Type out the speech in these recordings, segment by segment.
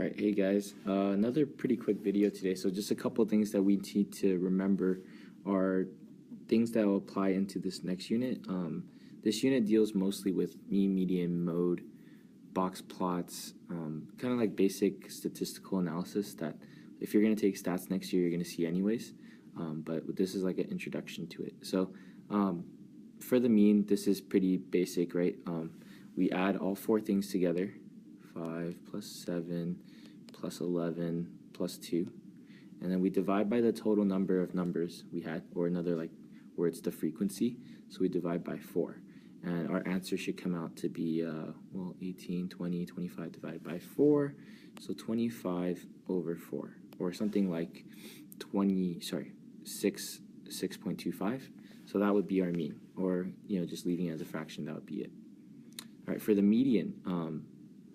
Alright, hey guys, another pretty quick video today. So just a couple things that we need to remember are things that will apply into this next unit. This unit deals mostly with mean, median, mode, box plots, kind of like basic statistical analysis that if you're going to take stats next year, you're going to see anyways. But this is like an introduction to it. So for the mean, this is pretty basic, right? We add all four things together. 5 plus 7 plus 11 plus 2, and then we divide by the total number of numbers we had, or another like where it's the frequency, so we divide by 4, and our answer should come out to be well, 18, 20, 25 divided by 4, so 25 over 4, or something like 6.25. So that would be our mean, or just leaving it as a fraction, that would be it. All right, for the median,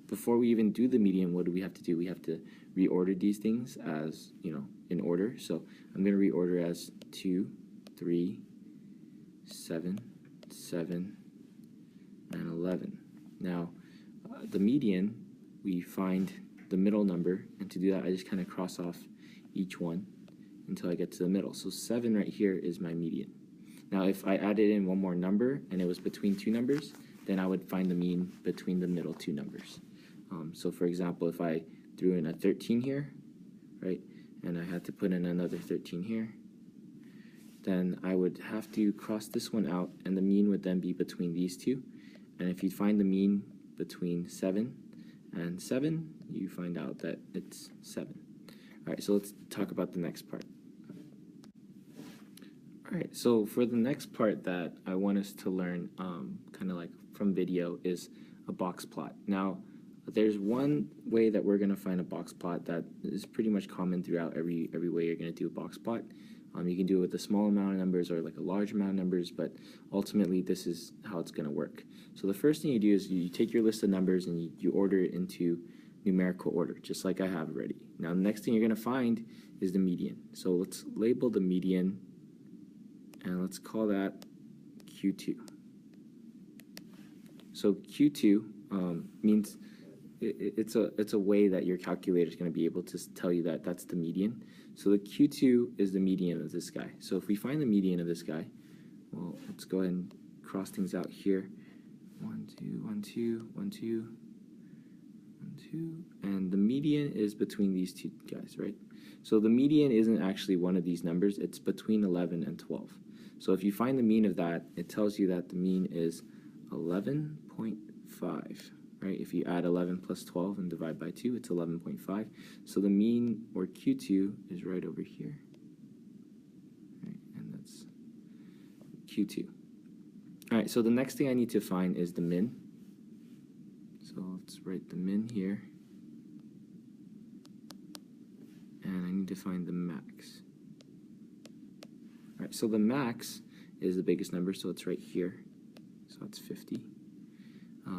before we even do the median, what do we have to do? We have to reorder these things as, in order. So I'm going to reorder as 2, 3, 7, 7, and 11. Now, the median, we find the middle number, and to do that, I just kind of cross off each one until I get to the middle. So 7 right here is my median. Now, if I added in one more number and it was between two numbers, then I would find the mean between the middle two numbers. So for example, if I threw in a 13 here, right, and I had to put in another 13 here, then I would have to cross this one out, and the mean would then be between these two. And if you find the mean between 7 and 7, you find out that it's 7. All right, so let's talk about the next part. All right, so for the next part that I want us to learn, kind of like from video, is a box plot. Now, there's one way that we're going to find a box plot that is pretty much common throughout every way you're going to do a box plot. You can do it with a small amount of numbers or like a large amount of numbers, but ultimately this is how it's going to work. So the first thing you do is you take your list of numbers and you order it into numerical order, just like I have already. Now the next thing you're going to find is the median. So let's label the median, and let's call that Q2. So Q2 means it's a way that your calculator is going to be able to tell you that that's the median. So the Q2 is the median of this guy. So if we find the median of this guy, well, let's go ahead and cross things out here. 1, 2, 1, 2, 1, 2, 1, 2, and the median is between these two guys, right? So the median isn't actually one of these numbers, it's between 11 and 12. So if you find the mean of that, it tells you that the mean is 11.5. Right? If you add 11 plus 12 and divide by 2, it's 11.5. So the mean, or Q2, is right over here. Right? And that's Q2. All right, so the next thing I need to find is the min. So let's write the min here. And I need to find the max. All right, so the max is the biggest number, so it's right here. So it's 50.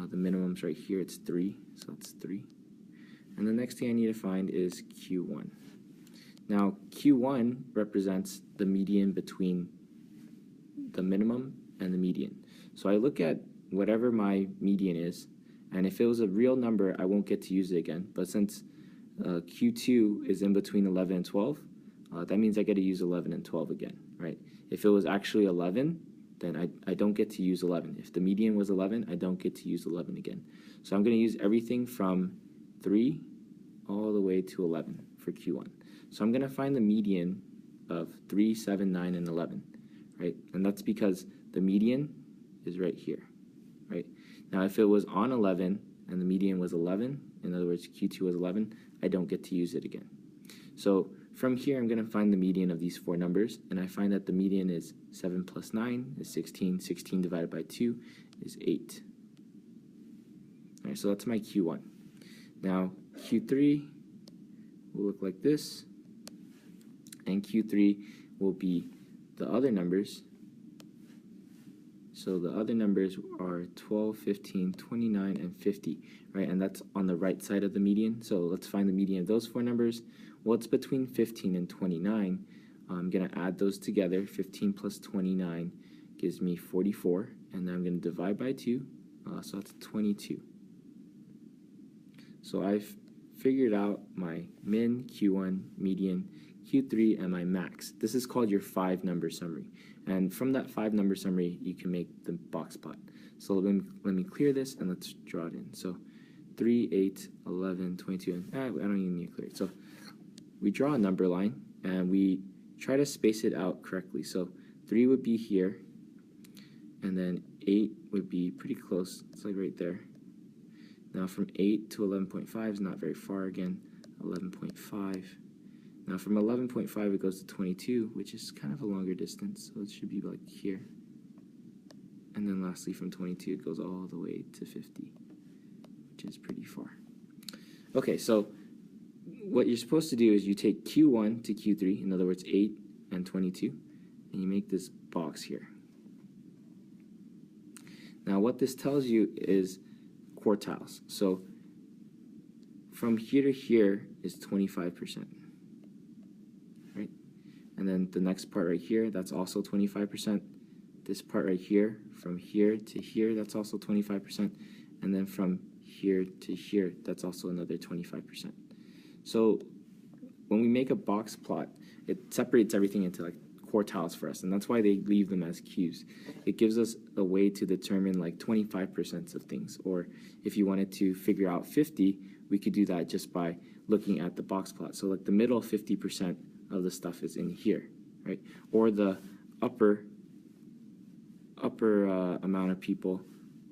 The minimum's right here, it's 3, so it's 3. And the next thing I need to find is Q1. Now, Q1 represents the median between the minimum and the median. So I look at whatever my median is, and if it was a real number, I won't get to use it again. But since Q2 is in between 11 and 12, that means I get to use 11 and 12 again, right? If it was actually 11, then I don't get to use 11. If the median was 11, I don't get to use 11 again. So I'm going to use everything from 3 all the way to 11 for Q1. So I'm going to find the median of 3, 7, 9, and 11, right? And that's because the median is right here, right? Now if it was on 11 and the median was 11, in other words, Q2 was 11, I don't get to use it again. So from here, I'm going to find the median of these four numbers, and I find that the median is 7 plus 9 is 16. 16 divided by 2 is 8. All right, so that's my Q1. Now, Q3 will look like this, and Q3 will be the other numbers. So the other numbers are 12, 15, 29, and 50, right? And that's on the right side of the median. So let's find the median of those four numbers. Well, it's between 15 and 29. I'm going to add those together. 15 plus 29 gives me 44, and then I'm going to divide by 2, so that's 22. So I've figured out my min, Q1, median, Q3, and my max. This is called your 5-number summary. And from that 5-number summary, you can make the box plot. So let me clear this and let's draw it in. So 3, 8, 11, 22, and I don't even need to clear it. So we draw a number line and we try to space it out correctly. So 3 would be here, and then 8 would be pretty close. It's like right there. Now from 8 to 11.5 is not very far again. 11.5. Now from 11.5 it goes to 22, which is kind of a longer distance, so it should be like here. And then lastly from 22 it goes all the way to 50, which is pretty far. Okay, so what you're supposed to do is you take Q1 to Q3, in other words 8 and 22, and you make this box here. Now what this tells you is quartiles. So from here to here is 25%, right? And then the next part right here, that's also 25%. This part right here, from here to here, that's also 25%. And then from here to here, that's also another 25%. So when we make a box plot, it separates everything into like quartiles for us, and that's why they leave them as cubes. It gives us a way to determine like 25% of things, or if you wanted to figure out 50, we could do that just by looking at the box plot. So like the middle 50% of the stuff is in here, right? Or the upper amount of people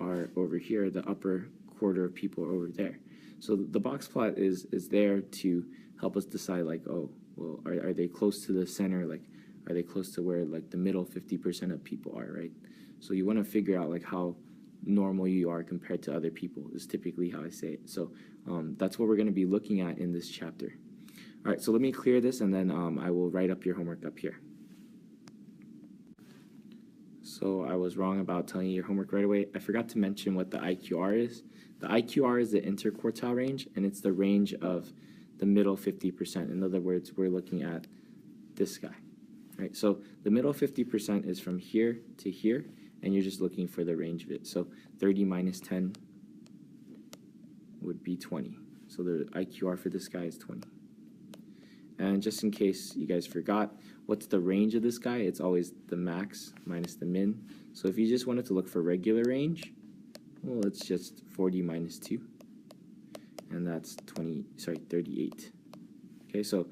are over here, the upper quarter of people are over there. So the box plot is there to help us decide like, oh, well, are they close to the center? Like, are they close to where like the middle 50% of people are, right? So you want to figure out like how normal you are compared to other people is typically how I say it. So that's what we're going to be looking at in this chapter. All right, so let me clear this, and then I will write up your homework up here. So I was wrong about telling you your homework right away. I forgot to mention what the IQR is. The IQR is the interquartile range, and it's the range of the middle 50%. In other words, we're looking at this guy. Right, so the middle 50% is from here to here, and you're just looking for the range of it. So 30 minus 10 would be 20. So the IQR for this guy is 20. And just in case you guys forgot, what's the range of this guy? It's always the max minus the min. So if you just wanted to look for regular range, well, it's just 40 minus 2. And that's 38. Okay, so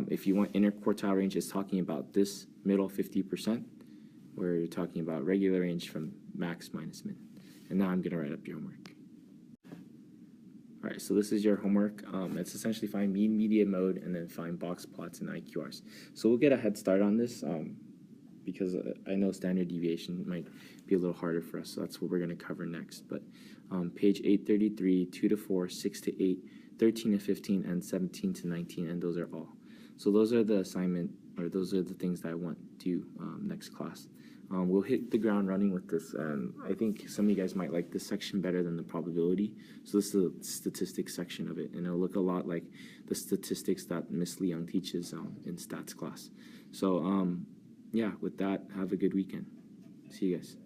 if you want interquartile range, it's talking about this middle 50%, where you're talking about regular range from max minus min. And now I'm going to write up your homework. All right, so this is your homework. It's essentially find mean, median, mode, and then find box plots and IQRs. So we'll get a head start on this because I know standard deviation might be a little harder for us, so that's what we're going to cover next. But page 833, 2 to 4, 6 to 8, 13 to 15, and 17 to 19, and those are all. So those are the assignment, or those are the things that I want to do next class. We'll hit the ground running with this, and I think some of you guys might like this section better than the probability. So this is the statistics section of it, and it'll look a lot like the statistics that Miss Leung teaches in stats class. So yeah, with that, have a good weekend. See you guys.